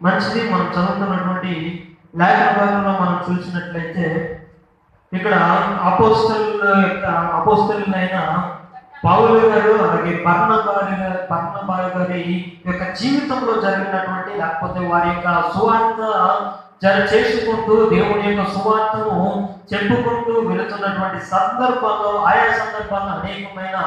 మంచిది. మనం చదువుతున్నటువంటి లేఖన భాగంలో మనం చూసినట్లయితే ఇక్కడ అపోస్తలులైన పౌలు గారు అలాగే బర్నబా గారి యొక్క జీవితంలో జరిగినటువంటి లేకపోతే వారి యొక్క సువార్త చేసుకుంటూ దేవుని యొక్క సువార్తను చెప్పుకుంటూ వెళుతున్నటువంటి సందర్భంలో ఆయా సందర్భాల్లో అనేకమైన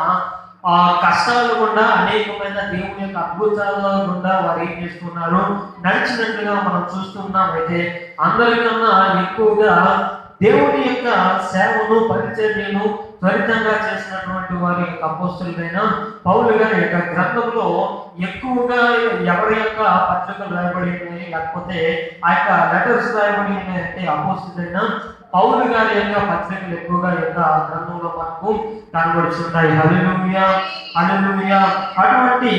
కష్టాలు గుండా అనేకమైన దేవుని యొక్క అద్భుతాల గుండా వారు ఏం చేస్తున్నారు నడిచినట్లుగా మనం చూస్తున్నాం. అయితే అందరికన్నా ఎక్కువగా దేవుని యొక్క సేవను పరిచర్యను త్వరితంగా చేసినటువంటి వారి యొక్క అపోస్తలులైన పౌలు గారి యొక్క గ్రంథంలో ఎక్కువగా ఎవరి యొక్క పత్రికలు రాయబడి ఉన్నాయి లేకపోతే ఆ యొక్క లెటర్స్ రాయబడి ఉన్నాయి అంటే అపోస్తలులైన పౌలు గారి యొక్క పత్రికలు ఎక్కువగా యొక్క గ్రంథంలో మనకు కనబడుతున్నాయి. హల్లెలూయా హల్లెలూయా. అటువంటి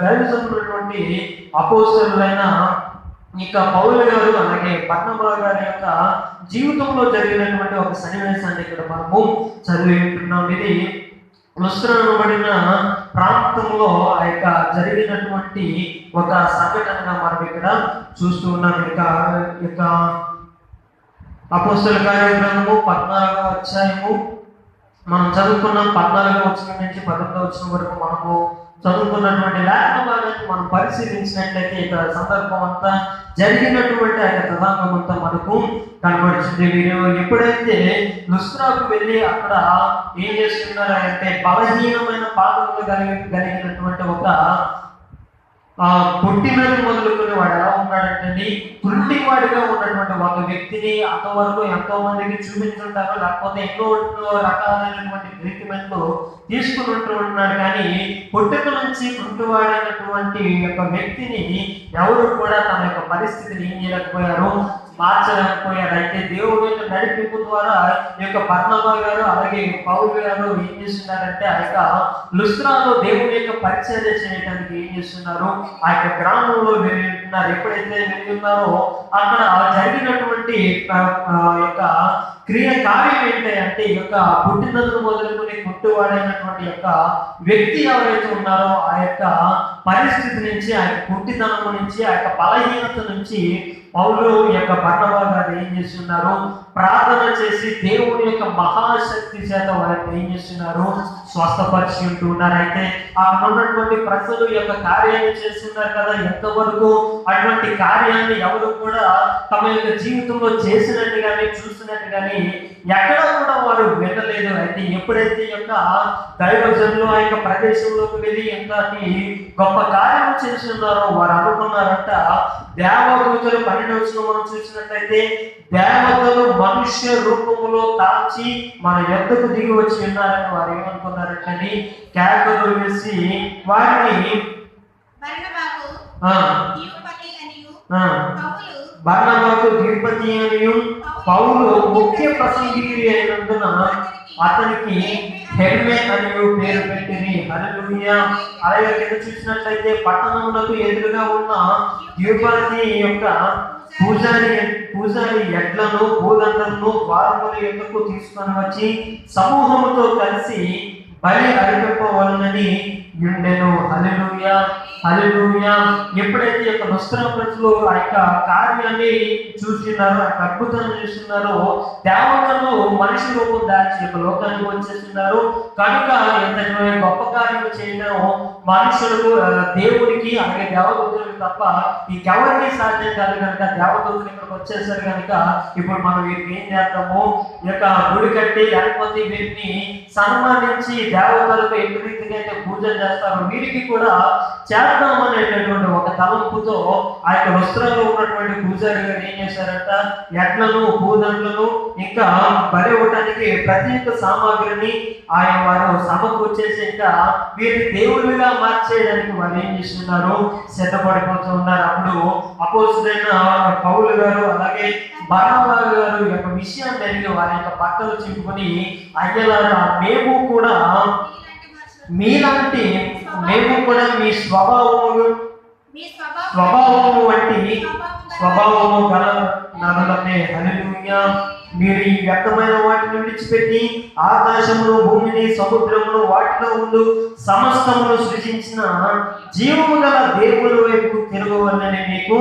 దైవజనులైనటువంటి అపోస్తలులైన ఇక పౌలు గారు అలాగే బర్నబా గారి యొక్క జీవితంలో జరిగినటువంటి ఒక సన్నివేశాన్ని ఇక్కడ మనము చదివింటున్నాం. ఇది లుస్త్ర అనబడిన ప్రాంతంలో ఆ యొక్క జరిగినటువంటి ఒక సంఘటనగా మనం ఇక్కడ చూస్తూ ఉన్నాం. ఇక అపోస్తల కార్యగ్రంథము 14వ అధ్యాయము మనం చదువుకున్నాం. 14వ వచనం నుంచి 18వ వచనం వరకు మనము చదువుకున్నటువంటి లేఖన భాగాన్ని మనం పరిశీలించినట్లయితే ఇక్కడ సందర్భం అంతా జరిగినటువంటి ఆయన తదాంగం అంతా మనకు కనబడుతుంది. వీరు ఎప్పుడైతే లుస్త్రాకు వెళ్ళి అక్కడ ఏం చేస్తున్నారంటే బలహీనమైన పాదములు కలిగినటువంటి ఒక పుట్టినది మొదలుకొని వాడు ఎలా ఉన్నాడంటే కుంటివాడిగా ఉన్నటువంటి ఒక వ్యక్తిని అంతవరకు ఎంతో మందికి చూపించుంటారు లేకపోతే ఎన్నో రకాలైనటువంటి ట్రీట్మెంట్లు తీసుకుని ఉంటున్నాడు. కానీ పుట్టుక నుంచి కుంటివాడైనటువంటి యొక్క వ్యక్తిని ఎవరు కూడా తన యొక్క పరిస్థితిని ఏం చేయలేకపోయారు, మార్చలేకపోయారు. అయితే దేవుడి యొక్క నడిపింపు ద్వారా ఈ యొక్క బర్నబా గారు అలాగే పౌలు గారు ఏం చేస్తున్నారంటే ఆ యొక్క లుస్త్రాలో దేవుడి యొక్క పరిచర్య చేయడానికి ఏం చేస్తున్నారు, ఆ యొక్క గ్రామంలో వెళ్ళుతున్నారు. ఎప్పుడైతే వెళ్ళున్నారో అక్కడ జరిగినటువంటి యొక్క కార్యం ఏంటి అంటే ఈ యొక్క పుట్టినదులు మొదలుకొని పుట్టువాడైనటువంటి యొక్క వ్యక్తి ఎవరైతే ఉన్నారో ఆ యొక్క పరిస్థితి నుంచి ఆ యొక్క పుట్టితనం నుంచి ఆ యొక్క బలహీనత నుంచి పౌలు యొక్క బర్నబా గారు ఏం చేస్తున్నారు, ప్రార్థన చేసి దేవుని యొక్క మహాశక్తి చేత వారిని ఏం చేస్తున్నారు, స్వస్థపరిచి ఉంటున్నారు. అయితే అక్కడ ఉన్నటువంటి ప్రజలు యొక్క కార్యాన్ని చేస్తున్నారు కదా, ఎంతవరకు అటువంటి కార్యాన్ని ఎవరు కూడా తమ యొక్క జీవితంలో చేసినట్టు కానీ చూసినట్టు కానీ ఎక్కడ కూడా వారు వినలేదు. అయితే ఎప్పుడైతే యొక్క దైవజనులు ఆ యొక్క ప్రదేశంలోకి వెళ్ళి ఎంతటి గొప్ప కార్యం చేస్తున్నారో వారు అనుకున్నారంట దేవదూతలు 12వ మనం చూసినట్లయితే దేవతలు మనుష్య రూపములో తాచి మన యొద్దకు దిగి వచ్చి ఉన్నారని వారు ఏమనుకున్నారంటే కేకలు వేసి వారిని బర్నబాకు ద్విపతి అనియు పౌలు ముఖ్య ప్రసంగికుడు అయినందున అతనికి హెర్మే అని పేరు పెట్టింది. హల్లెలూయా. అలాగే కింద చూసినట్లయితే పట్టణములకు ఎదురుగా ఉన్న ద్విపతి యొక్క పూజారి ఎడ్లను భూదండలను ద్వారముల యొద్దకు తీసుకొని వచ్చి సమూహముతో కలిసి బలి అర్పింపవలనని ఉండెను. హల్లెలూయా హల్లెలూయా. ఎప్పుడైతే యొక్క లుస్త్ర ప్రజలు ఆ యొక్క కార్యాన్ని చూస్తున్నారో ఆ యొక్క అద్భుతాన్ని చూస్తున్నారో దేవతలు మనిషి రూపం దాచి యొక్క లోకానికి వచ్చేస్తున్నారు కనుక ఎంతటి గొప్ప కార్యం చేయడం మనుషులకు దేవుడికి అలాగే దేవదూతలకు తప్ప ఇంకెవరికి సాధ్యం కాదు. కనుక దేవదూతలు ఇక్కడికి వచ్చేసారు కనుక ఇప్పుడు మనం వీరికి ఏం చేద్దాము, ఈ యొక్క గుడి కట్టి లేకపోతే వీరిని సన్మానించి దేవతలకు ఎన్ని రీతిగా అయితే పూజలు చేస్తారో వీరికి కూడా చేద్దాం అనేటటువంటి ఒక తలంపుతో ఆ యొక్క వస్త్రాల్లో ఉన్నటువంటి పూజారి గారు ఏం చేశారంట, ఎడ్లను భూదండలను ఇంకా బలి ఇవ్వడానికి ప్రతి ఒక్క సామాగ్రిని ఆయన వారు సమకూర్చేసి ఇంకా వీరిని దేవుళ్ళుగా మార్చేయడానికి వారు ఏం చేస్తున్నారు, సిద్ధపడిపోతూ ఉన్నారు. అప్పుడు అపోస్తలుడైన పౌలు గారు అలాగే బర్నబా గారు యొక్క విషయం జరిగి వారి యొక్క బట్టలు చింపుకొని అయ్యలారా మేము కూడా మీలాంటి మేము కూడా మీ స్వభావము వంటి స్వభావము గల నరులమే. హల్లెలూయా మీరు ఈ వ్యర్థమైన వాటిని విడిచిపెట్టి ఆకాశమును భూమిని సముద్రమును వాటిలో ఉండు సమస్తమును సృజించిన జీవము గల దేవుని వైపు తిరగవలని మీకు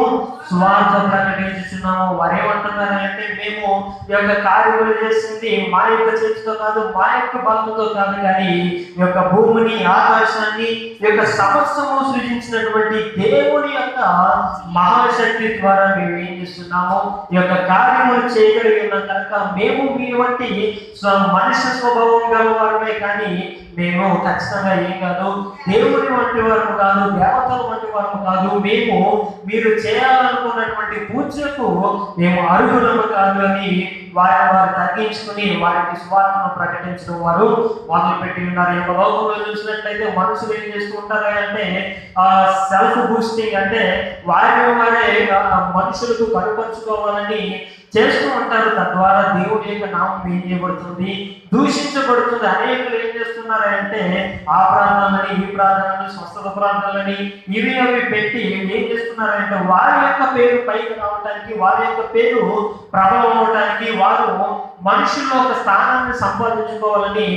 స్వార్థ ప్రకటించుతున్నాము. వారేమంటున్నారు అంటే, మేము ఈ యొక్క కార్యములు చేసింది మా యొక్క చేతితో కాదు, మా యొక్క బలంతో కాదు, కానీ ఈ యొక్క భూమిని ఆకాశాన్ని ఈ యొక్క సమస్తము సృజించినటువంటి దేవుని యొక్క మహాశక్తి ద్వారా మేము ఏం చేస్తున్నాము, ఈ యొక్క కార్యములు చేయగలిగి ఉన్న కనుక మేము మీ వంటి మనుష్య స్వభావం గల వారమే, కానీ మేము ఖచ్చితంగా ఏం కాదు, దేవుని వంటి వారు కాదు, దేవతల వంటి వారు కాదు, మేము మీరు చేయాలనుకున్నటువంటి పూజకు మేము అర్హులము కాదు అని వారు తగ్గించుకుని వారికి స్వార్థను ప్రకటించడం వారు మొదలుపెట్టి ఉన్నారు. ఈ లోకంలో చూసినట్లయితే మనుషులు ఏం చేస్తూ ఉంటారు అంటే సెల్ఫ్ బూస్టింగ్, అంటే వారిని వారే మనుషులకు కనుపరుచుకోవాలని చేస్తూ ఉంటారు. తద్వారా దేవుడి యొక్క నామం ఏం చేయబడుతుంది, దూషించబడుతుంది. అనేకులు ఏం చేస్తున్నారంటే ఆ ప్రాంతాలని ఈ ప్రాంతాలని స్వస్థత ప్రాంతాలని ఇవి అవి పెట్టి ఏం చేస్తున్నారంటే వారి యొక్క పేరు పైకి రావడానికి, వారి యొక్క పేరు ప్రబలం అవడానికి, వారు మనుషుల్లో ఒక స్థానాన్ని సంపాదించుకోవాలని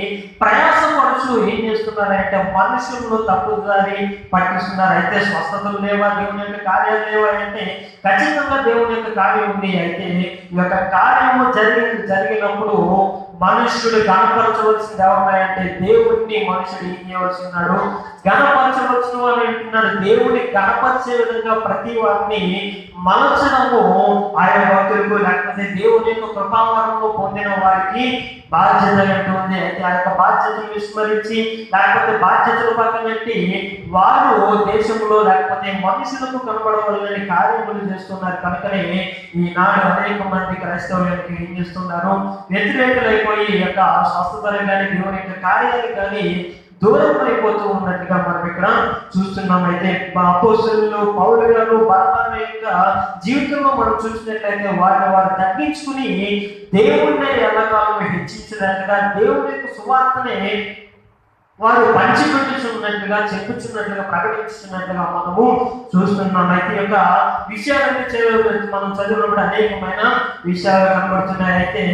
ప్రయాసపడుచు ఏం చేస్తున్నారంటే మనుషులను తప్పుదారి పట్టిస్తున్నారు. అయితే స్వస్థతలు లేవా, దేవుని యొక్క కార్యాలు లేవా అంటే ఖచ్చితంగా దేవుని యొక్క కార్యం ఉంది. అయితే ఈ యొక్క కార్యము జరిగినప్పుడు మనుష్యుడు గణపరచవలసింది ఎవరంటే దేవుడిని మనుషుడు ఏం చేయవలసి ఉన్నాడు, గణపరచవలసిన వాళ్ళు ఏంటున్నాడు, దేవుడిని గణపరిచే విధంగా ప్రతి వారిని మలచడము ఆయా భక్తులకు, లేకపోతే దేవుని యొక్క కృపావరము పొందిన వారికి బాధ్యత ఉంటుంది. అయితే ఆ యొక్క బాధ్యతను విస్మరించి లేకపోతే బాధ్యతలు పక్కన పెట్టి వారు దేశంలో లేకపోతే మనుషులకు కనబడవలని కార్యములు చేస్తున్నారు. కనుకనే ఈనాడు అనేక మంది క్రైస్తవులకు ఏం చేస్తున్నారు, వ్యతిరేకులైపోయి ఈ యొక్క స్వస్థతలు కానీ దేవుని యొక్క కార్యాలు కానీ దూరం అయిపోతూ ఉన్నట్టుగా మనం ఇక్కడ చూస్తున్నాం. అయితే అపోస్తలులు పౌలు గారు బర్నబా యొక్క జీవితంలో మనం చూసినట్లయితే వారు తగ్గించుకుని దేవుడిని ఎల్లకాలం హెచ్చించినట్టుగా దేవుడి యొక్క సువార్తనే వారు పంచిపెట్టుచున్నట్టుగా చెప్పుచున్నట్టుగా ప్రకటించుతున్నట్టుగా మనము చూస్తున్నాం. అయితే యొక్క విషయాలన్నీ మనం చదివినప్పుడు అనేకమైన విషయాలు కనబడుతున్నాయి. అయితే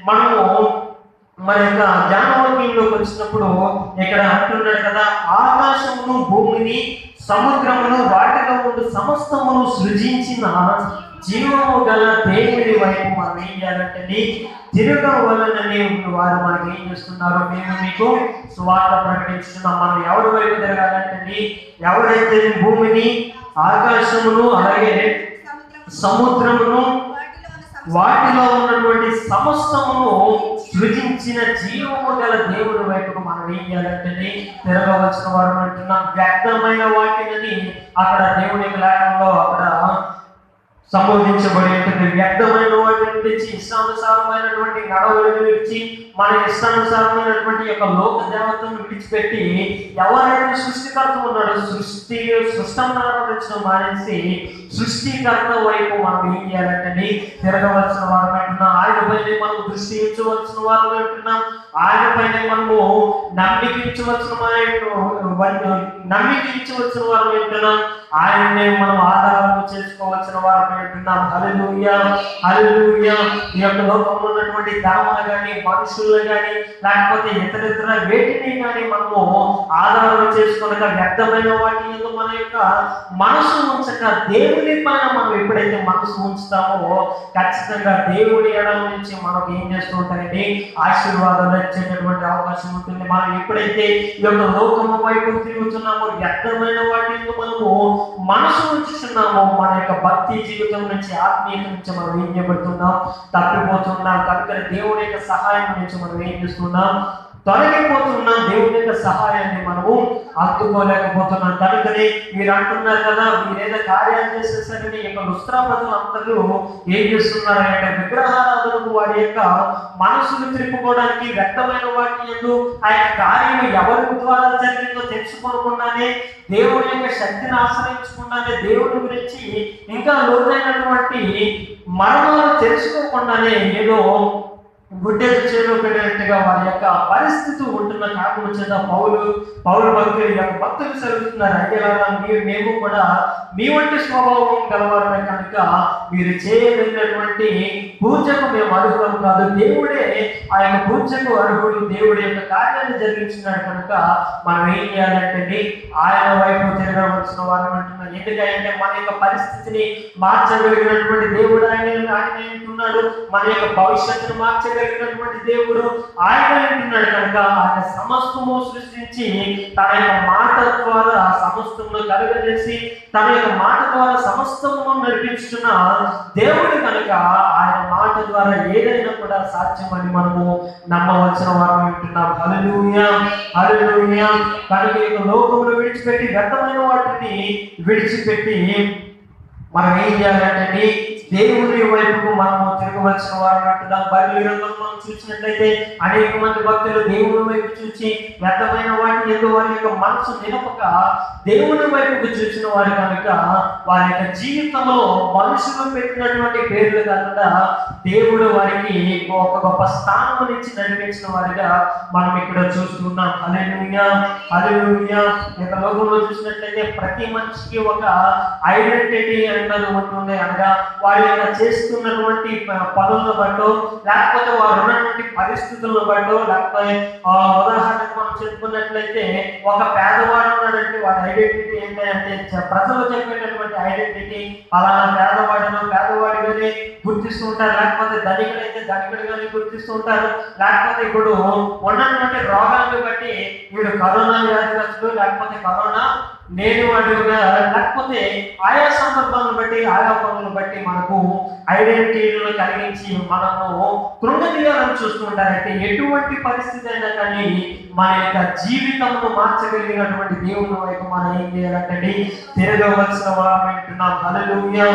మనము మన యొక్క జ్ఞానవాక్యంలోకి వచ్చినప్పుడు ఇక్కడ అంటున్నాడు కదా, ఆకాశమును భూమిని సముద్రమును వాటిలో ఉండు సమస్తమును సృజించిన జీవము గల దేవుని వైపు మనం ఏం చేయాలంటే తిరగవలనని వారు మనకి ఏం చేస్తున్నారు, మేము మీకు సువార్త ప్రకటిస్తున్నాం. మనం ఎవరి వైపు తిరగాలంటే ఎవరైతే భూమిని ఆకాశమును అలాగే సముద్రమును వాటిలో ఉన్నటువంటి సమస్తమును సృజించిన జీవము గల దేవుడి వైపుకు మనం ఏం చేయాలంటే తిరగవలసిన వారు అంటున్నాం. వ్యర్థమైన వాటిని అక్కడ దేవుని లేఖనంలో అక్కడ సంబోధించబడి ఉంటుంది. వ్యర్థమైన వాటిని తెచ్చి ఇష్టానుసారమైనటువంటి నడవడిని విడిచి మన ఇష్టానుసారమైనటువంటి యొక్క లోక దేవతను విడిచిపెట్టి ఎవరైతే సృష్టికర్త ఉన్నాడో సృష్టం ఆరాధించడం మానేసి సృష్టికర్త వైపు మనం ఏం చేయాలంటే తిరగవలసిన వారు అంటున్నాం. ఆయన పైన మనం దృష్టి ఇచ్చవలసిన వారు అంటున్నాం. ఆయన పైన మనము నమ్మిక ఇచ్చవలసిన వారు అంటున్నాం. ఆయన్నే మనం ఆధారం చేసుకోవాల్సిన వారు అంటున్నాం. హల్లెలూయా హల్లెలూయా. ఈ యొక్క లోకంలో ఉన్నటువంటి ధర్మాలు కానీ మనుషులు కానీ లేకపోతే ఇతర వేటిని కానీ మనము ఆధారం చేసుకోలేక వ్యర్థమైన వాటి మీద మన యొక్క మనసు ఉంచక దేవుని పైన మనం ఎప్పుడైతే మనసు ఉంచుతామో ఖచ్చితంగా దేవుడి ఎడల నుంచి మనకు ఏం చేస్తూ ఉంటాయండి, ఆశీర్వాదాలు వచ్చేటటువంటి అవకాశం ఉంటుంది. మనం ఎప్పుడైతే ఈ యొక్క లోకము వైపు తిరుగుతున్నామో వ్యర్థమైన వాటి మనము మనసు ఉంచుతున్నామో మన యొక్క భక్తి జీవితం నుంచి ఆత్మీయత నుంచి మనం ఏం చేయబడుతున్నాం, తప్పిపోతున్నాం. కనుక దేవుని యొక్క సహాయం నుంచి మనం ఏం చేస్తున్నాం, తొలగిపోతున్నాం. దేవుని యొక్క సహాయాన్ని మనము అందుకోలేకపోతున్నాం. కనుకనే మీరు అంటున్నారు కదా, మీరేదో కార్యాలు చేసేసరికి ఈ యొక్క లుస్త్రా ప్రజలు అందరూ ఏం చేస్తున్నారంటే విగ్రహారాధనకు వారి యొక్క మనసును తిప్పుకోవడానికి వ్యక్తమైన వాటి యందు ఆ యొక్క కార్యం ఎవరి ద్వారా జరిగిందో తెలుసుకోకుండానే దేవుని యొక్క శక్తిని ఆశ్రయించకుండానే దేవుని గురించి ఇంకా లోతైనటువంటి మరణాలు తెలుసుకోకుండానే ఏదో గుడ్డెలు చేలో పెట్టినట్టుగా వారి యొక్క పరిస్థితి ఉంటున్న కారణం చేత పౌలు భక్తులు యొక్క భక్తులు సెలవుతున్నారు. అయ్యారా మేము కూడా మీ వంటి స్వభావం గలవారమే కనుక మీరు చేయగలిగినటువంటి పూజకు మేము అర్హులం కాదు, దేవుడే ఆ యొక్క పూజకు అర్హుడు, దేవుడి యొక్క కార్యాన్ని జరిగించినాడు కనుక మనం ఏం చేయాలంటే ఆయన వైపు తిరగవలసిన వారు అంటున్నాం. ఎందుకంటే మన యొక్క పరిస్థితిని మార్చగలిగినటువంటి దేవుడు ఆయన అంటున్నాడు, మన యొక్క భవిష్యత్తును మార్చగలిగినటువంటి దేవుడు ఆయన అంటున్నాడు కనుక ఆయన సమస్తము సృష్టించి తన యొక్క మాట ద్వారా సమస్తము కలుగజేసి తన యొక్క మాట ద్వారా సమస్తము నడిపించుతున్న దేవుడు కనుక ఆయన మాట ద్వారా ఏదైనా కూడా సాధ్యమని మనము నమ్మవలసిన వారు అంటున్నాం. హల్లెలూయా, హల్లెలూయా. కనుక ఈ లోకమును విడిచిపెట్టి వ్యర్థమైన వాటిని విడిచిపెట్టి మనం ఏం చేయాలంటే దేవుని వైపుకు మనము తిరగవలసిన వారు అంటున్నాం. బైబిల్ గ్రంథంలో మనం చూసినట్లయితే అనేక మంది భక్తులు దేవుని వైపు చూసి వ్యర్థమైన వాటిని ఎందు వారి యొక్క మనసు నిలపక దేవుని వైపుకు చూసిన వారు కనుక వారి యొక్క జీవితంలో మనుషులు పెట్టినటువంటి పేర్లు కాకుండా దేవుడు వారికి ఒక గొప్ప స్థానం నుంచి నడిపించిన వారిగా మనం ఇక్కడ చూస్తున్నాం. హల్లెలూయా, హల్లెలూయా. ఇక లోకంలో చూసినట్లయితే ప్రతి మనిషికి ఒక ఐడెంటిటీ అన్నది ఉంటుంది. అనగా వారి యొక్క చేస్తున్నటువంటి పనులను బట్టో లేకపోతే వారు ఉన్నటువంటి పరిస్థితులను బట్టో లేకపోతే ఉదాహరణకు మనం చెప్పుకున్నట్లయితే ఒక పేదవాడు ఉన్నాడంటే వాడి ఐడెంటిటీ ఏంటంటే ప్రజలు చెప్పేటటువంటి ఐడెంటిటీ అలానా పేదవాడిగానే గుర్తిస్తూ ఉంటారు, లేకపోతే ధనికుడైతే ధనికుడిగానే గుర్తిస్తూ ఉంటారు, లేకపోతే ఇప్పుడు ఉన్నటువంటి రోగాలను బట్టి వీడు కరోనా వ్యాధిగ్రస్తుడు లేకపోతే కరోనా లేని వాడుగా లేకపోతే ఆయా సందర్భాలను బట్టి ఆయా పనులను బట్టి మనకు ఐడెంటిటీలను కలిగించి మనము కృంగదీయాలని చూస్తూ ఉంటారంటే ఎటువంటి పరిస్థితి అయినా కానీ మన యొక్క జీవితంలో మార్చగలిగినటువంటి దేవుని వైపు మనం ఏం చేయాలంటే తిరగవలసిన వారు అంటున్నాం. హల్లెలూయా,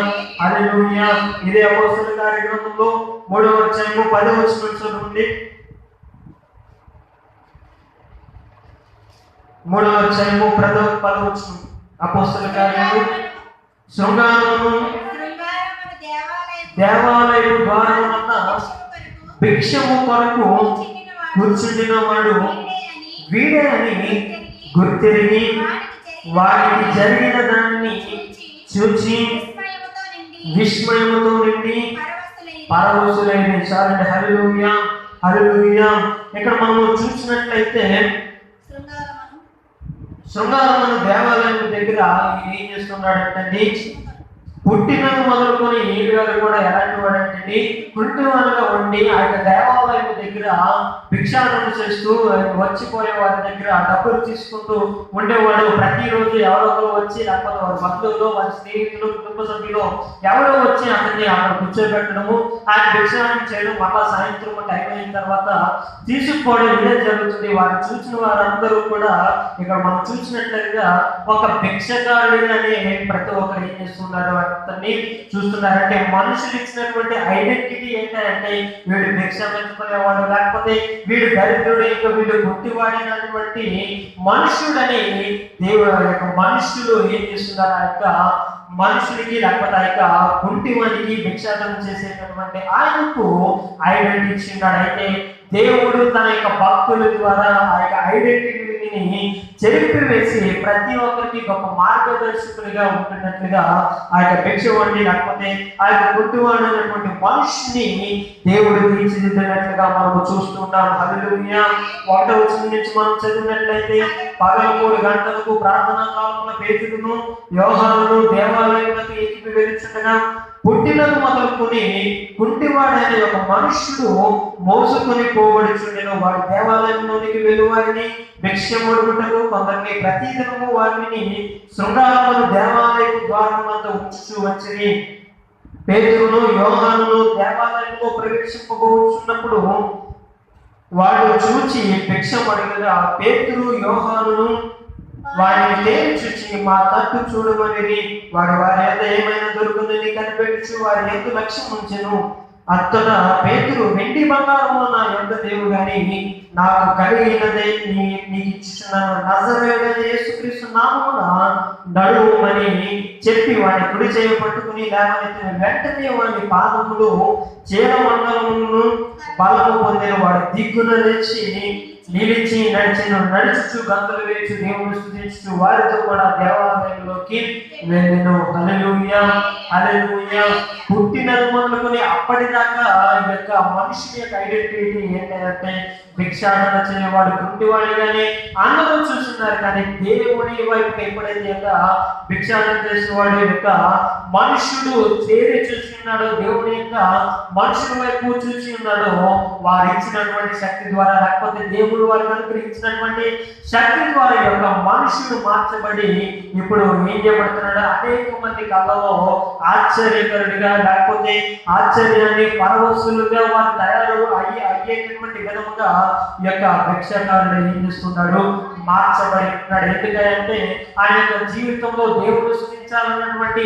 హల్లెలూయా. ఇదే అపోస్తలుల కార్యక్రమంలో 3వ అధ్యాయము 10వ వచనం నుండి 3వ అధ్యాయము 10వ వచనం. అపోస్తలుల కార్యము శృంగారమును దేవాలయపు ద్వారమున భిక్షము కొరకు కూర్చుండిన వాడు వీడే అని గుర్తిరిగి వారికి జరిగిన దాన్ని చూచి విస్మయముతో నిండి పరవశులైన. చాలండి. హల్లెలూయా, హల్లెలూయా. ఇక్కడ మనం చూసినట్లయితే శృంగారమున దేవాలయం దగ్గర ఏం చేస్తున్నాడంటే పుట్టినది మొదలుకొని ఏడు కూడా ఎలాంటి వాడంటే కుంటివాడుగా ఉండి ఆ యొక్క దేవాలయం దగ్గర భిక్షాటన చేస్తూ వచ్చిపోయే వారి దగ్గర డబ్బులు తీసుకుంటూ ఉండేవాడు. ప్రతిరోజు ఎవరో ఒకరు వచ్చి లేకపోతే వారి బంధువులు వారి స్నేహితులు కుటుంబ సభ్యులు ఎవరో వచ్చి అతన్ని అక్కడ కూర్చోబెట్టడము ఆయన భిక్షాటన చేయడం, మళ్ళా సాయంత్రం టైం అయిన తర్వాత తీసుకుపోవడం ఇదే జరుగుతుంది. వారిని చూసిన వారందరూ కూడా ఇక్కడ మనం చూసినట్లుగా ఒక భిక్షగాడు అనే ప్రతి ఒక్కరు ఏం చేస్తున్నారు అతన్ని చూస్తున్నారంటే మనుషులు ఇచ్చినటువంటి ఐడెంటిటీ ఏంటంటే వీడు భిక్ష పెంచుకునేవాడు లేకపోతే వీడు దరిద్రుడు ఇంకా వీడు గుట్టివాడినటువంటి మనుషుడని దేవుడు యొక్క మనుషులు ఏం చేస్తున్నారు ఆ యొక్క మనుషులకి లేకపోతే ఆ యొక్క గుంటివానికి భిక్షాటన చేసేటటువంటి ఆయనకు ఐడెంటిటీ ఇచ్చిన్నాడు. అయితే దేవుడు తన యొక్క భక్తుల ద్వారా ఆ యొక్క ఐడెంటిటీని చెరిపివేసి ప్రతి ఒక్కరికి గొప్ప మార్గదర్శకులుగా ఉంటున్నట్లుగా ఆ యొక్క భిక్షవాడిని లేకపోతే ఆ యొక్క గుడ్డివాడైనటువంటి మనిషిని దేవుడు తీర్చిదిద్దినట్లుగా మనము చూస్తుంటాం. హల్లెలూయా. 1వ వచనం నుంచి మనం చదివినట్లయితే పగలు 3 గంటలకు ప్రార్థనా కాలంలో పేతురును యోహానును దేవాలయంలోకి ఎక్కి వెళ్తుండగా పుట్టినది మొదలుకొని కుంటివాడైన ఒక మనుష్యుడు మోసుకొని పోబడుచుండెను. వాడి దేవాలయంలోనికి వెళ్ళు వారిని భిక్షముడుటకు కొందరిని ప్రతిదినము వారిని శృంగారమును దేవాలయపు ద్వారం వద్ద ఉంచుచూ వచ్చిరి. పేతురును యోహానును దేవాలయంలో ప్రవేశింపబోచున్నప్పుడు వాడు చూచి భిక్షమడుగగా పేతురు యోహానును వారిని తేల్చుచి మా తట్టు చూడమని వాడు వారి యొక్క ఏమైనా దొరుకుతుందని కనిపెట్టుచు వారి యొక్క లక్ష్యం ఉంచెను. అంతటా పేతురు, వెండి బంగారము నా యొద్ద లేవు గాని నాకు కలిగినదే నీకు ఇచ్చుచున్నాను, నజరేయుడైన యేసుక్రీస్తు నామమున నడువుమని చెప్పి వాడి కుడి చేయి పట్టుకుని లేవనెత్తిన వెంటనే వాడి పాదములు చీలమండలమును బలము పొందిన వాడు దిగ్గున లేచి నిలిచి నడుచుచు గంతులు వేసి దేవుని స్తుతించుచు వారితో కూడా దేవాలయంలోకి వెళ్ళెను. హల్లెలూయా, హల్లెలూయా. పుట్టినది మొదలుకొని అప్పటిదాకా ఈ యొక్క మనిషి యొక్క ఐడెంటిటీ ఏంటంటే భిక్షాటన చేయవాడు, కుంటివాడిగానే అందరూ చూస్తున్నారు. కానీ దేవుని వైపు ఎప్పుడైతే భిక్షాటన చేసేవాడు యొక్క మనుషుడు చేరి చూస్తున్నాడో, దేవుని యొక్క మనుషుల వైపు చూసి ఉన్నాడో, వారు ఇచ్చినటువంటి శక్తి ద్వారా, లేకపోతే దేవుడు వారికి అనుగ్రహించినటువంటి శక్తి ద్వారా యొక్క మనుషుడు మార్చబడి ఇప్పుడు ఏం చేయబడుతున్నాడు, అనేక మంది కళ్ళలో ఆశ్చర్యకరుడిగా, లేకపోతే ఆశ్చర్యాన్ని పరవశులుగా వారు తయారు అయ్యేటటువంటి విధముగా ఈ యొక్క భిక్షకారుడు ఏం చేస్తున్నాడు, మార్చబడి ఉన్నాడు. ఎందుకంటే ఆయన యొక్క జీవితంలో దేవుడు సృష్టించాలన్నటువంటి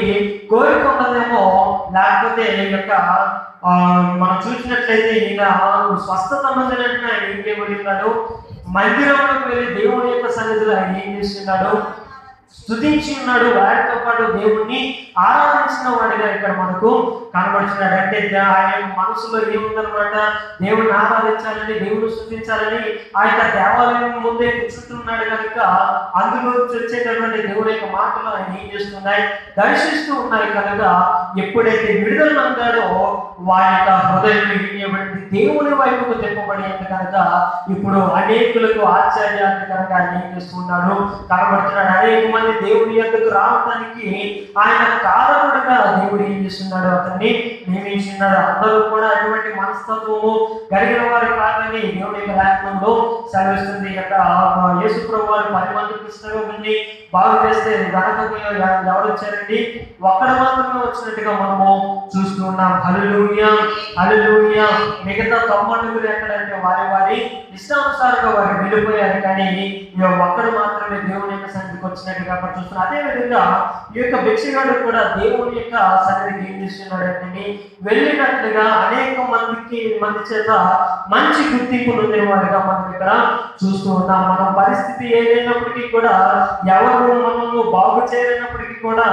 కోరిక ఉన్నదేమో, లేకపోతే ఈ యొక్క మనం చూసినట్లయితే ఈయన స్వస్థత పొందినట్టు ఆయన ఏం చేయబడి ఉన్నాడు, మందిరంలోకి వెళ్ళి దేవుని యొక్క సన్నిధిలో ఆయన ఏం చేస్తున్నాడు, స్తుతించి ఉన్నాడు. వారితో పాటు దేవుణ్ణి ఆరాధించిన వాడిగా ఇక్కడ మనకు కనబడుతున్నాడు. అంటే ఆయన మనసులో ఏముందనమాట, దేవుణ్ణి ఆరాధించాలని, దేవుని స్తుతించాలని ఆ యొక్క దేవాలయం ముందే కూర్చుంటున్నాడు కనుక అందులో వచ్చేటటువంటి దేవుని యొక్క మాటలు ఆయన ఏం చేస్తున్నాయి, దర్శిస్తూ ఉన్నాయి కనుక ఎప్పుడైతే విడుదల అందాడో వారి యొక్క హృదయం ఏమిటి దేవుని వైపుకు తిప్పబడేది కనుక ఇప్పుడు అనేకులకు ఆశ్చర్యాన్ని కనుక ఆయన ఏం చేస్తున్నాడు, కనబడుతున్నాడు. అనేక మంది దేవుని యొద్దకు రావడానికి ఆయన కారణుడుగా దేవుడు ఏం చేస్తున్నాడు, అతన్ని నియమించున్నాడు. అందరూ కూడా అటువంటి మనస్తత్వము కలిగిన వారు కాదని దేవుని యొక్క లేఖనంలో సెలవిస్తుంది. యేసు ప్రభువు వారు 10 మంది కృష్ణని బాగు చేస్తే ఎవరు వచ్చారండి, ఒక్కడు మాత్రమే వచ్చినట్టుగా మనము చూస్తూ ఉన్నాం. హల్లెలూయా, హల్లెలూయా. మిగతా 90 ఎక్కడంటే వారి వారి ఇష్టానుసారంగా వారు వెళ్ళిపోయారు, కానీ ఒక్కడు మాత్రమే దేవుని యొక్క సన్నిధికి వచ్చినట్టుగా చూస్తున్నారు. అదే విధంగా ఈ యొక్క భిక్షగాడు కూడా దేవుని యొక్క సన్నిధికి ఏం చేస్తున్నాడు అంటే వెళ్ళినట్లుగా అనేక మంది చేత మంచి గుర్తింపు పొందిన వాడిగా మనం ఇక్కడ చూస్తూ ఉన్నాం. మన పరిస్థితి ఏదైనప్పటికీ కూడా, ఎవరు మనము బాగు చేయలేనప్పటికీ కూడా,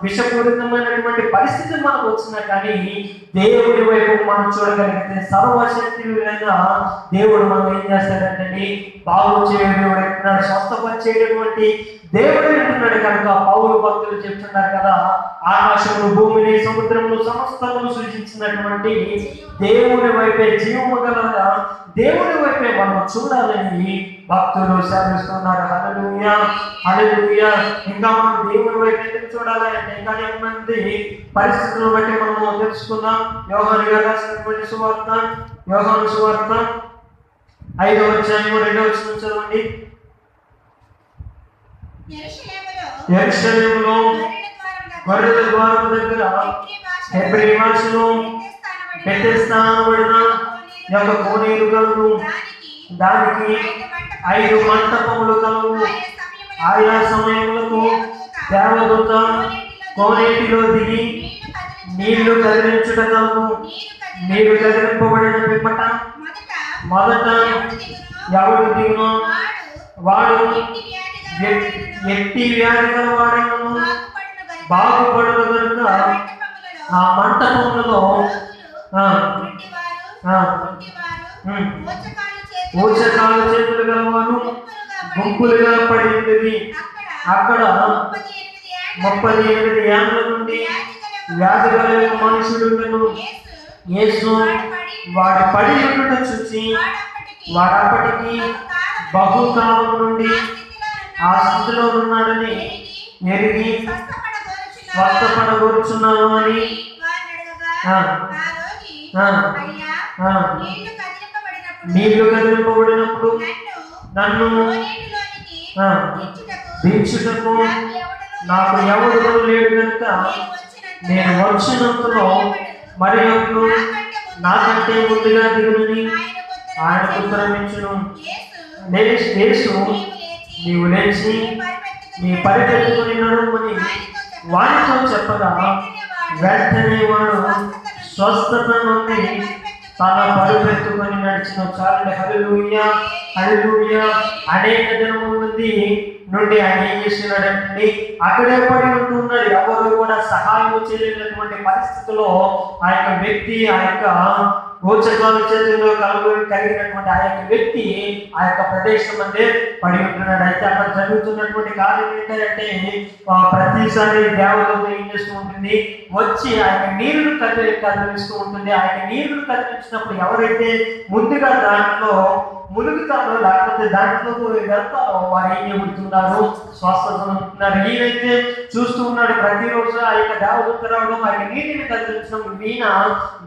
విషపూరితమైనటువంటి పరిస్థితి మనకు వచ్చినా కానీ దేవుడి వైపు మనం చూడగలిగితే సర్వశక్తిగా దేవుడు మనం ఏం చేస్తాడంటే బాగు చేయడం, స్వస్థపరిచేటటువంటి దేవుడు అంటున్నాడు కనుక పౌలు భక్తులు చెప్తున్నారు కదా, ఆకాశమును భూమిని సముద్రమును సమస్తమును సృష్టించినటువంటి దేవుని వైపే, జీవము గల దేవుని వైపే మనం చూడాలని భక్తులు సెలవిస్తున్నారు. హల్లెలూయా, హల్లెలూయా. ఇంకా మనం దేవుని వైపు ఎందుకు చూడాలి అంటే ఇంకా మంది పరిస్థితులను బట్టి మనము తెలుసుకుందాం. యోహాను గారు రాసినటువంటి సువార్త, యోహాను సువార్త 5వ అధ్యాయం 2వ వచనం చదవండి. యెరూషలేములో గొర్రెల ద్వారము దగ్గర హెబ్రీ భాషలో బెతెస్దా అనబడిన యొక్క కోనేరు కలదు. దానికి 5 మంటపములు కలవు. ఆయా సమయములకు దేవదూత కోనేటిలో దిగి నీళ్లు కదిలించుట కలవు. నీరు కదిలింపబడిన పిమ్మట మొదట ఎవడు దిగునో వాడు ఎట్టి వ్యాధి గల వాడైనను బాగుపడును కనుక ఆ మంటపములలో ఊచకాలు చేతులు గలవారు గుంపులుగా పడి ఉండేది. అక్కడ 38 ఏళ్ల నుండి వ్యాధి గల మనుషుడు యేసు వాడు పడి ఉండుట చూసి వాడప్పటికి బహుకాలం నుండి ఆ స్థితిలో ఉన్నాడని ఎరిగి స్వస్థపడగొరుచున్నాను అని నీళ్లు కదిలింపబడినప్పుడు నన్ను దీక్షకు నాకు ఎవడు లేడు కనుక నేను వచ్చినంతలో మరి ఒకరు నాకంటే ముందుగా దిగునని ఆయన ఉత్తరం ఇచ్చును. యేసు నీవు లేచి నీ పరిగెత్తుకుని నడుమని వారితో చెప్పగా వెంటనే వాడు స్వస్థత నుండి తన పరుపెత్తుకొని నడిచిన. చాలండి, హల్లెలూయా హల్లెలూయా. అనేక దినముల నుండి ఆయన ఏం చేస్తున్నాడంటే అక్కడే పడి ఉంటున్నాడు. ఎవరు కూడా సహాయం చేయలేనటువంటి పరిస్థితిలో ఆ యొక్క వ్యక్తి, ఆ యొక్క గోచరాల చేతుల్లో కలిగినటువంటి ఆ యొక్క వ్యక్తి ఆ యొక్క ప్రదేశం అంటే పడి ఉంటున్నాడు. అయితే అక్కడ జరుగుతున్నటువంటి కార్యం ఏంటంటే ప్రతిసారి దేవదూత ఏం చేస్తూ ఉంటుంది, వచ్చి ఆ యొక్క నీరును కదిలిస్తూ ఉంటుంది. ఆ యొక్క నీరును కదిలించినప్పుడు ఎవరైతే ముందుగా దాంట్లో మునుగుతారో లేకపోతే దాంట్లో వెళ్తారో వారు ఏం చెబుతున్నారు, స్వస్థత ఉంటున్నారు. ఈయనైతే చూస్తూ ఉన్నాడు ప్రతిరోజు ఆ యొక్క దేవదూత రావడం, ఆ యొక్క నీటిని కదిలించడం. ఈయన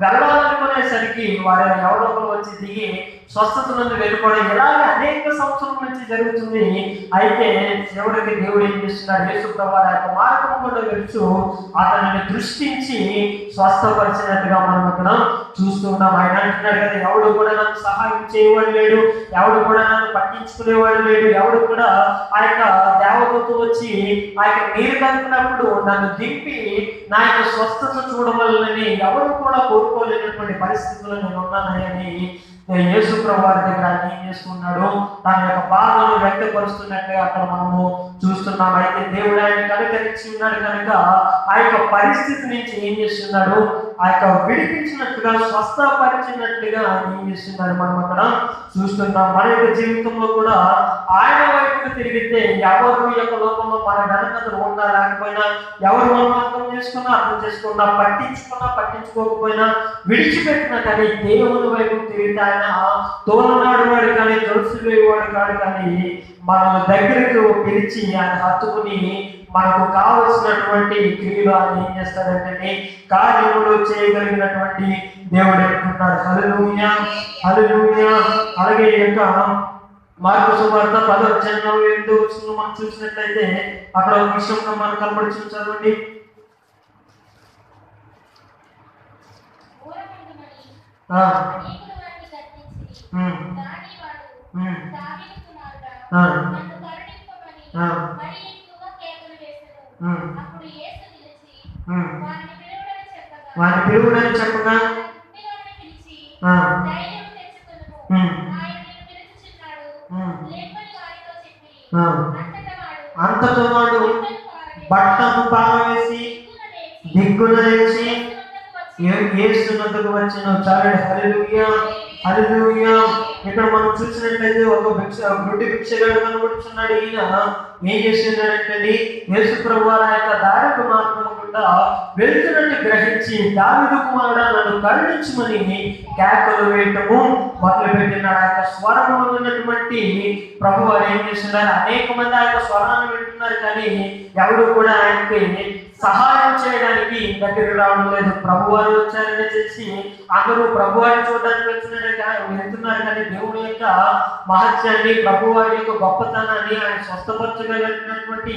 వెళ్ళాలనుకునేసరికి వారు ఎవరో ఒకరు వచ్చి దిగి స్వస్థత నుండి వెళ్ళిపోవడం ఇలాగే అనేక సంవత్సరాల నుంచి జరుగుతుంది. అయితే చివరికి దేవుడు ఏం చేస్తున్నాడు, యేసు ప్రభువు ఆ యొక్క మార్గం కూడా వెళ్తూ అతనిని దృష్టించి స్వస్థపరిచినట్టుగా మనం ఇక్కడ చూస్తున్నాం. ఆయన అంటున్నాడు కదా, ఎవడు కూడా నన్ను సహాయం చేయవాడు లేడు, ఎవడు కూడా నన్ను పట్టించుకునేవాడు లేడు, ఎవడు కూడా ఆ యొక్క దేవదూత వచ్చి ఆ యొక్క నీరు కలిపినప్పుడు నన్ను దింపి నా యొక్క స్వస్థత చూడవలనని ఎవరు కూడా కోరుకోలేనటువంటి పరిస్థితుల్లో నేను ఉన్నానని యేసు ప్రభువు వారి దగ్గర ఏం చేస్తున్నాడు, తన యొక్క బాధను వ్యక్తపరుస్తున్నట్టుగా అక్కడ మనము చూస్తున్నాం. అయితే దేవుడు ఆయన కనుకరించి ఉన్నాడు కనుక ఆ యొక్క పరిస్థితి నుంచి ఏం చేస్తున్నాడు, ఆ యొక్క విడిపించినట్టుగా స్వస్థపరిచినట్టుగా ఆయన ఏం చేస్తున్నాడు మనం అక్కడ చూస్తున్నాం. మన యొక్క జీవితంలో కూడా ఆయన వైపుకు తిరిగితే ఎవరు యొక్క లోకంలో మన వెనకలు ఉన్నా లేకపోయినా, ఎవరు మనం అర్థం చేసుకున్నా పట్టించుకోకపోయినా, విడిచిపెట్టినా కానీ దేవుని వైపు తిరిగితే ఆయన తోలనాడు వాడు కానీ తొలసివేవాడు కాడు. కానీ మన దగ్గరకు పిలిచి ఆయన హత్తుకుని మనకు కావలసినటువంటి క్రియలు ఆయన ఏం చేస్తాడంటే కార్యములు చేయగలిగినటువంటి దేవుడు అంటున్నాడు. హల్లెలూయా హల్లెలూయా. అలాగే ఈ యొక్క మార్కు సువార్త 10వ అధ్యాయంలో మనం చూసినట్లయితే అక్కడ ఒక విషయం మనకు కనబడుతుంది. చదవండి. వారిని పిలువుడని చెప్పగా అంతటా వాడు బట్టను పారవేసి దిగ్గున లేచి యేసు వద్దకు వచ్చెను. చాలండి, హల్లెలూయా హల్లెలూయా. ఇక్కడ మనం చూసినట్లయితే ఒక గుడ్డి భిక్షగాడు కనబడుతున్నాడు. ఈయన ఏం చేస్తున్నాడంటే యేసు ప్రభువు ఆ యొక్క దారికి మార్గం గుండా వెళ్తున్నట్టు గ్రహించి దావీదు కుమారుడా నన్ను కరుణించమని కేకలు వేయటము మొదలు పెట్టినాడు. ఆ యొక్క స్వరంలో ఉన్నటువంటి ప్రభువు ఏం చేస్తున్నారు, అనేక మంది ఆ యొక్క స్వరాన్ని వింటున్నారు కానీ ఎవరు కూడా ఆయనకి సహాయం చేయడానికి దగ్గరికి రావడం లేదు. ప్రభువారు వచ్చారని చేసి అందరూ ప్రభువారిని చూడడానికి వెళ్తున్నారు కానీ దేవుని యొక్క మహత్యాన్ని, ప్రభువారి యొక్క గొప్పతనాన్ని, ఆయన స్వస్థపరచగలిగినటువంటి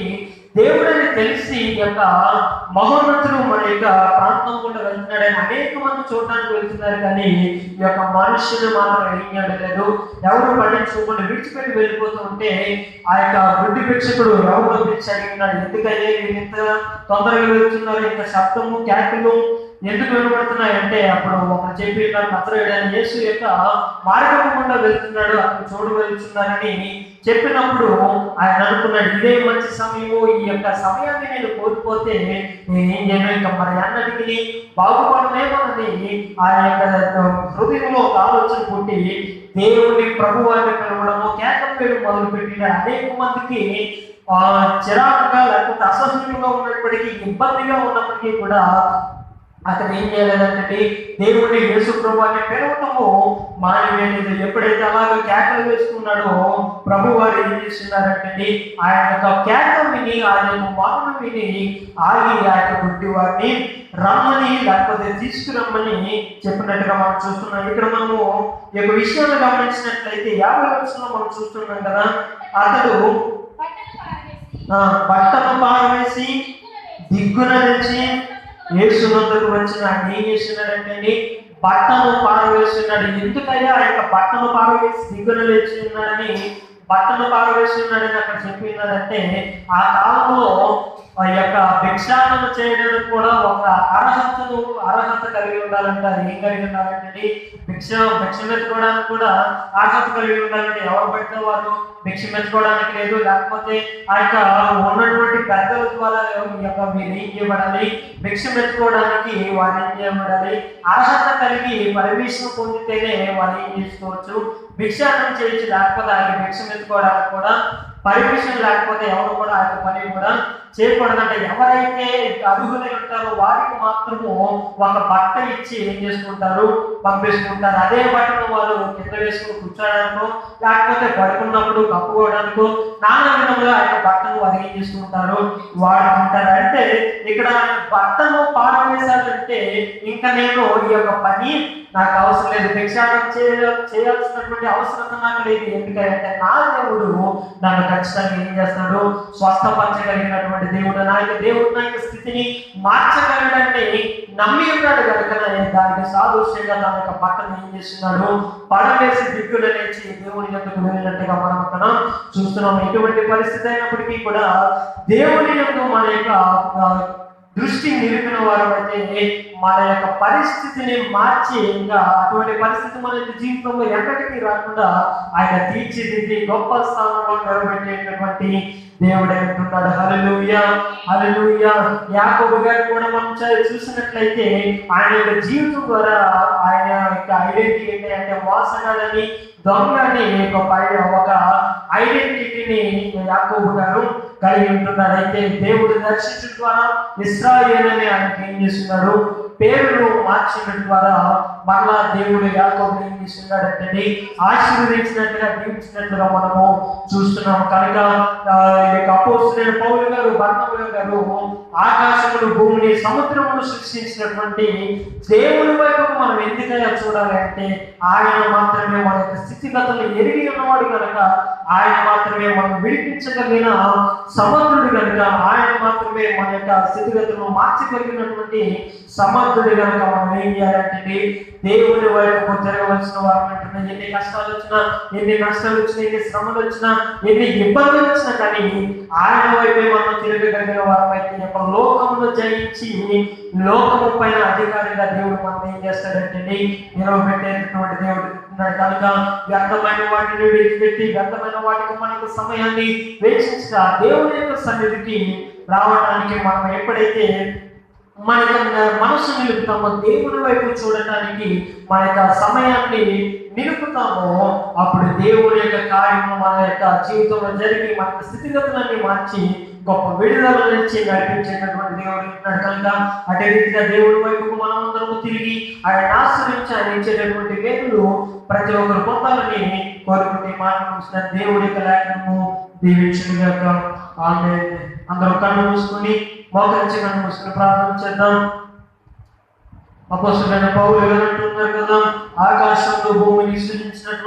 దేవుడని తెలిసి ఈ యొక్క మహోన్నతుడు మన యొక్క ప్రాంతం కూడా వెళ్తున్నాడని అనేక మంది చూడడానికి వెళ్తున్నారు కానీ ఈ యొక్క మనుషులు మాత్రం ఏం చేయలేదు. ఎవరు పట్టించుకోకుండా విడిచిపెట్టి వెళ్ళిపోతూ ఉంటే ఆ యొక్క గుడ్డి భిక్షకుడు ఎవరో పిలిచి అడిగినాడు, ఎందుకయ్యే మీరు ఇంత తొందరగా వెళ్తున్నారు, ఇంత శబ్దము కేకలు ఎందుకు వినబడుతున్నాయంటే అప్పుడు ఒకరు చెప్పి నజరేయుడైన యేసు యొక్క మార్గం గుండా వెళ్తున్నాడు, అక్కడ చూడ వెళ్తున్నారని చెప్పినప్పుడు ఆయన అనుకున్నాడు, ఇదే మంచి సమయము, ఈ యొక్క సమయాన్ని నేను కోల్పోతే నేను ఇంకా మరి అన్నటికి బాగుపడలేమన్నది ఆ యొక్క హృదయంలో ఒక ఆలోచన పుట్టి దేవుని ప్రభువాన్ని పిలవడము కేకలు వేయడం మొదలు పెట్టిన అనేక మందికి చిరాకుగా లేకపోతే అసహ్యంగా ఉన్నప్పటికీ ఇబ్బందిగా ఉన్నప్పటికీ కూడా అతను ఏం చేయలేదంటే దేవుడిని యేసు ప్రభువాన్ని పిలవటము మానవేయలేదు. ఎప్పుడైతే అలాగే కేకలు వేసుకున్నాడో ప్రభు వారు ఏం చేస్తున్నారంటే ఆయన యొక్క కేక విని, ఆయన యొక్క మాటను విని ఆగి ఆ యొక్క గుడ్డి వారిని రమ్మని లేకపోతే తీసుకురమ్మని చెప్పినట్టుగా మనం చూస్తున్నాం. ఇక్కడ మనము ఈ యొక్క విషయాన్ని గమనించినట్లయితే 50వ వచనంలో మనం చూస్తున్నాం కదా, అతడు బట్టను పారవేసి దిగ్గున లేచి యేసు వద్దకు వచ్చిన ఆయన ఏం చేస్తున్నాడంటే బట్టను పారవేస్తున్నాడు. ఎందుకయ్యా ఆ యొక్క బట్టను పారవేసి దిగ్గున లేచి ఉన్నాడని బట్టలు పారవేస్తున్నాడని అక్కడ చెప్పినాడంటే ఆ కాలంలో ఆ యొక్క భిక్షాటన చేయడానికి కూడా ఒక అర్హత కలిగి ఉండాలంటారు. ఏం కలిగి ఉండాలంటే భిక్ష మెచ్చుకోవడానికి కూడా అర్హత కలిగి ఉండాలంటే ఎవరు పడితే వాళ్ళు భిక్ష మెచ్చుకోవడానికి లేదు. లేకపోతే ఆ యొక్క ఉన్నటువంటి పెద్దల ద్వారా ఈ యొక్క మీరు ఏం చేయబడాలి, భిక్ష మెచ్చుకోవడానికి వారు ఏం చేయబడాలి, అర్హత కలిగి పర్మిషన్ పొందితేనే వాళ్ళు ఏం చేసుకోవచ్చు, భిక్షాటన చేయొచ్చు. లేకపోతే ఆ భిక్ష మెచ్చుకోవడానికి కూడా పర్మిషన్ లేకపోతే ఎవరు కూడా ఆ యొక్క పని కూడా చేయకూడదంటే ఎవరైతే అర్హులై ఉంటారో వారికి మాత్రము ఒక బట్ట ఇచ్చి ఏం చేసుకుంటారు, పంపిస్తుంటారు. అదే బట్టను వారు కింద వేసుకుని కూర్చోడానికో లేకపోతే పడుకున్నప్పుడు కప్పుకోవడానికో నానా విధంగా ఆ యొక్క బట్టను వారు ఏం చేసుకుంటారు, వాడుకుంటారు. అంటే ఇక్కడ బట్టను పారవేశాలంటే ఇంకా నేను ఈ యొక్క పని నాకు అవసరం లేదు, భిక్షాటన చేయాల్సినటువంటి అవసరం నాకు లేదు. ఎందుకంటే నా దేవుడు నన్ను ఖచ్చితంగా ఏం చేస్తాడు, స్వస్థపరచగలిగినటువంటి దేవుడు. నా యొక్క దేవుడు నా యొక్క స్థితిని మార్చగలడని నమ్మి ఉన్నాడు కనుక దానికి సాదృశ్యంగా తన యొక్క బట్టను ఏం చేస్తున్నాడు, పడవేసి దిక్కులు లేచి దేవుని యొక్కకు వెళ్ళినట్టుగా మనం అక్కడ చూస్తున్నాం. ఎటువంటి పరిస్థితి అయినప్పటికీ కూడా దేవుని యొక్క మన యొక్క దృష్టి నిలిపిన వారు అయితే మన యొక్క పరిస్థితిని మార్చి ఇంకా అటువంటి పరిస్థితి మన జీవితంలో ఎక్కడికి రాకుండా ఆయన తీర్చిదిద్ది గొప్ప స్థానంలో నిలబెట్టేటటువంటి దేవుడే ఉంటున్నాడు. హల్లెలూయా, హల్లెలూయా. యాకోబు గారిని కూడా మనం చూసినట్లయితే ఆయన యొక్క జీవితం ద్వారా ఆయన యొక్క ఐడెంటిటీ ఏంటంటే మోసగాడని, దొంగని ఒక ఐడెంటిటీని యాకోబు గారు కలిగి ఉంటున్నాడు. అయితే దేవుడు దర్శించడం ద్వారా ఇశ్రాయేలు అని ఆయనకి ఏం చేస్తున్నాడు, పేరును మార్చడం ద్వారా మరలా దేవుడు యాకోబుని ఏం చేస్తున్నాడంటే ఆశీర్వదించినట్టుగా దీవించినట్టుగా మనము చూస్తున్నాం. కనుక అపోస్తలుడైన పౌలు గారు, బర్నబా గారు ఆకాశమును, భూమిని, సముద్రమును సృష్టించినటువంటి దేవుని వైపు మనం ఎందుకైనా చూడాలి అంటే ఆయన మాత్రమే మన యొక్క స్థితిగతులను ఎరిగి ఉన్నవాడు కనుక, ఆయన మాత్రమే మనం విడిపించగలిగిన సమర్థుడు కనుక, ఆయన మాత్రమే మన యొక్క స్థితిగతులను మార్చగలిగినటువంటి సమర్థుడు కనుక మనం ఏం చేయాలంటే దేవుని వైపు తిరగవలసిన వారు అంటున్నా. ఎన్ని కష్టాలు వచ్చినా, ఎన్ని నష్టాలు వచ్చినా, ఎన్ని శ్రమలు వచ్చినా, ఎన్ని ఇబ్బందులు వచ్చినా కానీ ఆయన వైపే మనం తిరగగలిగిన వారు అయితే యొక్క లోకమును జయించి లోకము పైన అధికారిగా దేవుడు మనం ఏం చేస్తాడంటే నిలవబెట్టేటటువంటి దేవుడు ఉన్నాడు. కనుక వ్యర్థమైన వాటిని విడిచిపెట్టి వ్యర్థమైన వాటికి మనకు సమయాన్ని వేచించక దేవుని యొక్క సన్నిధికి రావడానికి మనం ఎప్పుడైతే మన మనసు నిలుపుతామో, దేవుని వైపు చూడటానికి మన యొక్క సమయాన్ని నిలుపుతామో, అప్పుడు దేవుని యొక్క కార్యము మన యొక్క జీవితంలో జరిగి మన స్థితిగతులన్నీ మార్చి గొప్ప విడుదల నుంచి నడిపించేటటువంటి దేవుడు ఉన్నాడు. కనుక అదే రీతిగా దేవుడి వైపుకు మనం అందరము తిరిగి ఆయన ఆశ్రయించి ఆయన ఇచ్చేటటువంటి వేరులు ప్రతి ఒక్కరు పొందాలని కోరుకుంటే మాట్లాడుతున్న దేవుడి యొక్క లేఖనము దీవించుగాక. ఆమేన్. అందరూ కళ్ళు మూసుకొని మోకరించి కళ్ళు మూసుకొని ప్రార్థన చేద్దాం. అపోస్తలుడైన పౌలు గారు అంటున్నారు కదా, ఆకాశంలో భూమిని సృజించినటువంటి